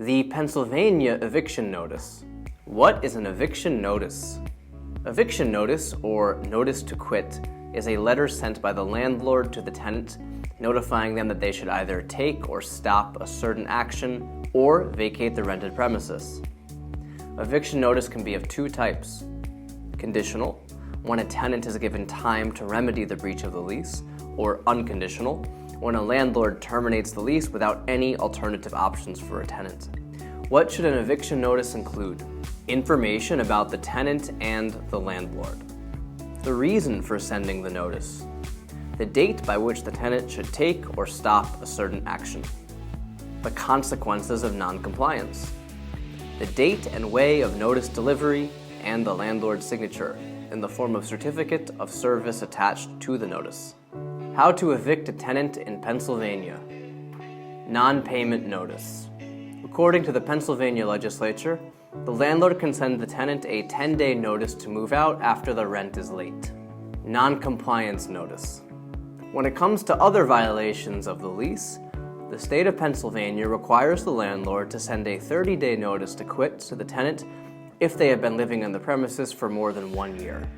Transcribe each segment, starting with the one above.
The Pennsylvania eviction notice. What is an eviction notice? Eviction notice, or notice to quit, is a letter sent by the landlord to the tenant notifying them that they should either take or stop a certain action or vacate the rented premises. Eviction notice can be of two types: conditional, when a tenant is given time to remedy the breach of the lease, or unconditional, when a landlord terminates the lease without any alternative options for a tenant. What should an eviction notice include? Information about the tenant and the landlord. The reason for sending the notice. The date by which the tenant should take or stop a certain action. The consequences of non-compliance. The date and way of notice delivery, and the landlord's signature in the form of certificate of service attached to the notice. How to evict a tenant in Pennsylvania. Non-payment notice. According to the Pennsylvania legislature, the landlord can send the tenant a 10-day notice to move out after the rent is late. Non-compliance notice. When it comes to other violations of the lease, the state of Pennsylvania requires the landlord to send a 30-day notice to quit to the tenant if they have been living on the premises for more than 1 year.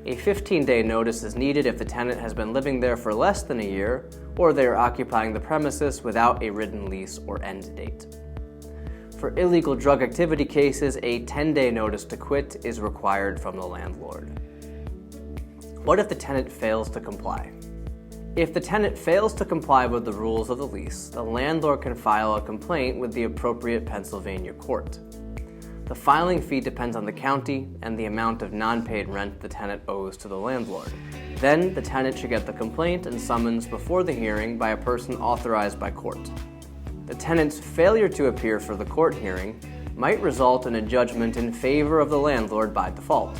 A 15-day notice is needed if the tenant has been living there for less than a year, or they are occupying the premises without a written lease or end date. For illegal drug activity cases, a 10-day notice to quit is required from the landlord. What if the tenant fails to comply? If the tenant fails to comply with the rules of the lease, the landlord can file a complaint with the appropriate Pennsylvania court. The filing fee depends on the county and the amount of non-paid rent the tenant owes to the landlord. Then, the tenant should get the complaint and summons before the hearing by a person authorized by court. The tenant's failure to appear for the court hearing might result in a judgment in favor of the landlord by default.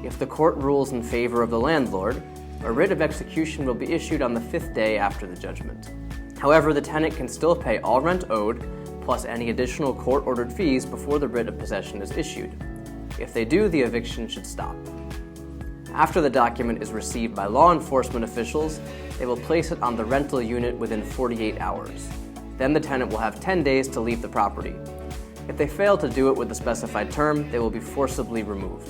If the court rules in favor of the landlord, a writ of execution will be issued on the 5th day after the judgment. However, the tenant can still pay all rent owed, plus any additional court-ordered fees before the writ of possession is issued. If they do, the eviction should stop. After the document is received by law enforcement officials, they will place it on the rental unit within 48 hours. Then the tenant will have 10 days to leave the property. If they fail to do it with the specified term, they will be forcibly removed.